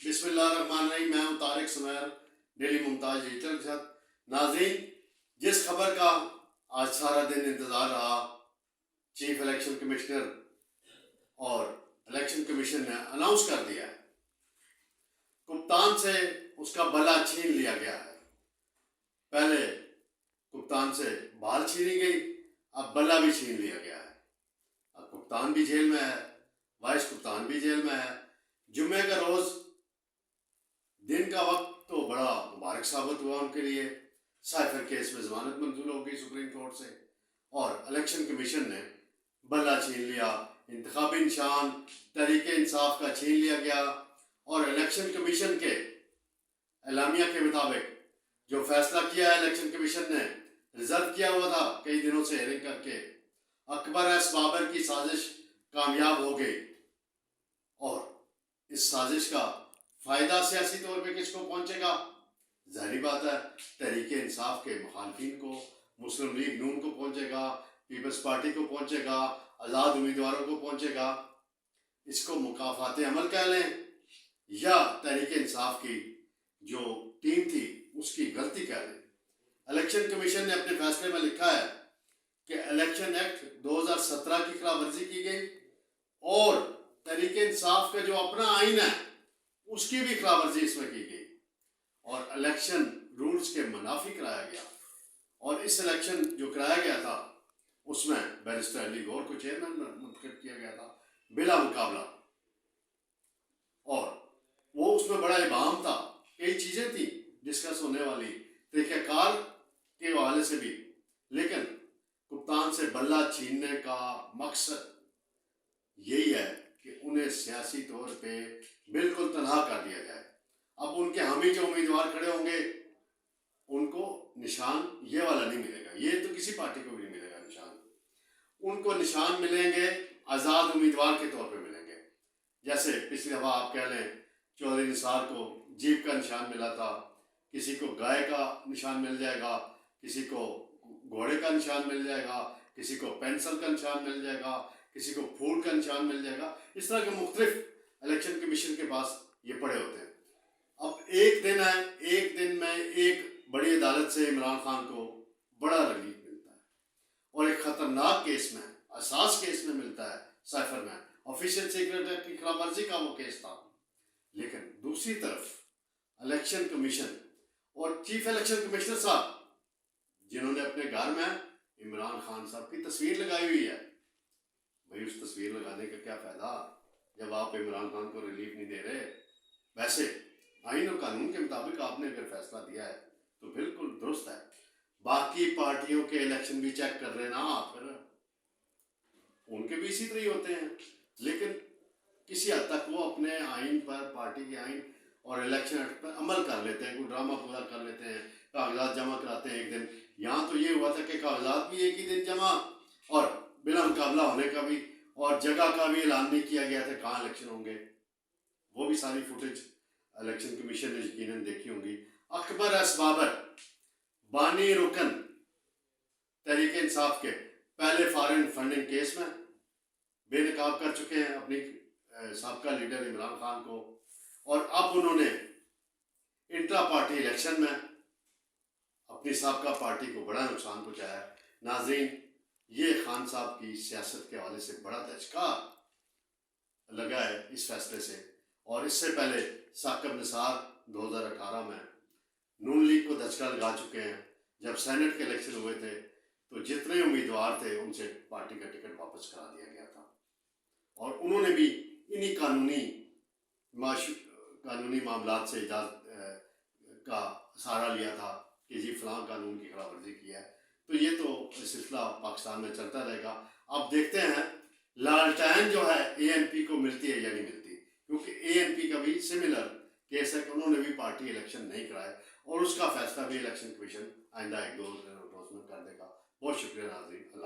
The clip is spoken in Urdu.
بسم اللہ الرحمن الرحیم. میں ہوں طارق سمیر, ڈیلی ممتاز ڈیجیٹل کے ساتھ. ناظرین, جس خبر کا آج سارا دن انتظار رہا, چیف الیکشن کمشنر اور الیکشن کمیشن نے اناؤنس کر دیا ہے, کپتان سے اس کا بلا چھین لیا گیا ہے. پہلے کپتان سے بال چھینی گئی, اب بلا بھی چھین لیا گیا ہے. اب کپتان بھی جیل میں ہے, وائس کپتان بھی جیل میں ہے. جمعے کا روز دن کا وقت تو بڑا مبارک ثابت ہوا ان کے لیے. سائفر کیس میں ضمانت منظور ہو گئی سپریم کورٹ سے, اور الیکشن کمیشن نے بلا چھین لیا. انتخابی نشان تحریک انصاف کا چھین لیا گیا, اور الیکشن کمیشن کے اعلامیہ کے مطابق جو فیصلہ کیا ہے الیکشن کمیشن نے, ریزرو کیا ہوا تھا کئی دنوں سے ہیئرنگ کر کے, اکبر ایس بابر کی سازش کامیاب ہو گئی. اور اس سازش کا فائدہ سیاسی طور پہ کس کو پہنچے گا؟ ظاہری بات ہے تحریک انصاف کے مخالفین کو, مسلم لیگ نون کو پہنچے گا, پیپلز پارٹی کو پہنچے گا, آزاد امیدواروں کو پہنچے گا. اس کو مکافات عمل کہہ لیں یا تحریک انصاف کی جو ٹیم تھی اس کی غلطی کہہ لیں. الیکشن کمیشن نے اپنے فیصلے میں لکھا ہے کہ الیکشن ایکٹ 2017 کی خلاف ورزی کی گئی, اور تحریک انصاف کا جو اپنا آئین ہے اس کی بھی خلاف ورزی اس میں کی گئی, اور الیکشن رولز کے منافی کرایا گیا. اور اس الیکشن جو کرایا گیا تھا اس میں بیرسٹر علی گور کو چیئرمین منتخب کیا گیا تھا بلا مقابلہ, اور وہ اس میں بڑا ابہام تھا. کئی چیزیں تھیں ڈسکس ہونے والی طریقہ کار کے حوالے سے بھی, لیکن کپتان سے بلا چھیننے کا مقصد یہی ہے کہ انہیں سیاسی طور پہ بالکل تنہا کر دیا جائے. اب ان کے حامی جو امیدوار کھڑے ہوں گے ان کو نشان یہ والا نہیں ملے گا, یہ تو کسی پارٹی کو بھی نہیں ملے گا نشان. ان کو نشان ملیں گے آزاد امیدوار کے طور پہ ملیں گے. جیسے پچھلی دفعہ آپ کہہ لیں چودھری نثار کو جیپ کا نشان ملا تھا, کسی کو گائے کا نشان مل جائے گا, کسی کو گھوڑے کا نشان مل جائے گا, کسی کو پینسل کا نشان مل جائے گا, کسی کو پھول کا نشان مل جائے گا. اس طرح کے مختلف الیکشن کمیشن کے پاس یہ پڑے ہوتے ہیں. اب ایک دن ہے, ایک دن میں ایک بڑی عدالت سے عمران خان کو بڑا ریلیف ملتا ہے, اور ایک خطرناک کیس میں, اساس کیس میں ملتا ہے سائفر میں, آفیشیل سیکرٹ ایکٹ کی خلاف ورزی کا وہ کیس تھا. لیکن دوسری طرف الیکشن کمیشن اور چیف الیکشن کمشنر صاحب جنہوں نے اپنے گھر میں عمران خان صاحب کی تصویر لگائی ہوئی ہے, بھائی اس تصویر لگانے کا کیا فائدہ جب آپ عمران خان کو ریلیف نہیں دے رہے. ویسے آئین اور قانون کے مطابق آپ نے اگر فیصلہ دیا ہے تو بالکل درست ہے. باقی پارٹیوں کے الیکشن بھی چیک کر رہے نا آپ, پھر ان کے بھی اسی طرح ہی ہوتے ہیں. لیکن کسی حد تک وہ اپنے آئین پر, پارٹی کے آئین اور الیکشن ایکٹ پر عمل کر لیتے ہیں, کوئی ڈرامہ پورا کر لیتے ہیں, کاغذات جمع کراتے ہیں ایک دن. یہاں تو یہ ہوا تھا کہ کاغذات بھی ایک ہی دن جمع, اور بلا مقابلہ ہونے کا بھی, اور جگہ کا بھی اعلان نہیں کیا گیا تھا کہاں الیکشن ہوں گے. وہ بھی ساری فوٹیج الیکشن کمیشن نے یقیناً دیکھی ہوں گی. اکبر ایس بابر بانی رکن تحریک انصاف کے پہلے فارن فنڈنگ کیس میں بے نقاب کر چکے ہیں اپنی سابقہ لیڈر عمران خان کو, اور اب انہوں نے انٹرا پارٹی الیکشن میں اپنی سابقہ پارٹی کو بڑا نقصان پہنچایا ہے. ناظرین, یہ خان صاحب کی سیاست کے حوالے سے بڑا دھچکا لگا ہے اس فیصلے سے. اور اس سے پہلے ثاقب نثار 2018 میں نون لیگ کو دھچکا لگا چکے ہیں. جب سینٹ کے الیکشن ہوئے تھے تو جتنے امیدوار تھے ان سے پارٹی کا ٹکٹ واپس کرا دیا گیا تھا, اور انہوں نے بھی انہی قانونی معاملات سے اجازت کا سہارا لیا تھا کہ جی فلاں قانون کی خلاف ورزی کی ہے. تو یہ تو سلسلہ پاکستان میں چلتا رہے گا. اب دیکھتے ہیں لالٹین جو ہے اے این پی کو ملتی ہے یا نہیں ملتی, کیونکہ اے این پی کا بھی سملر کیس ہے کہ انہوں نے بھی پارٹی الیکشن نہیں کرائے, اور اس کا فیصلہ بھی الیکشن کمیشن آئندہ 1-2 روز میں کر دے گا. بہت شکریہ ناظرین.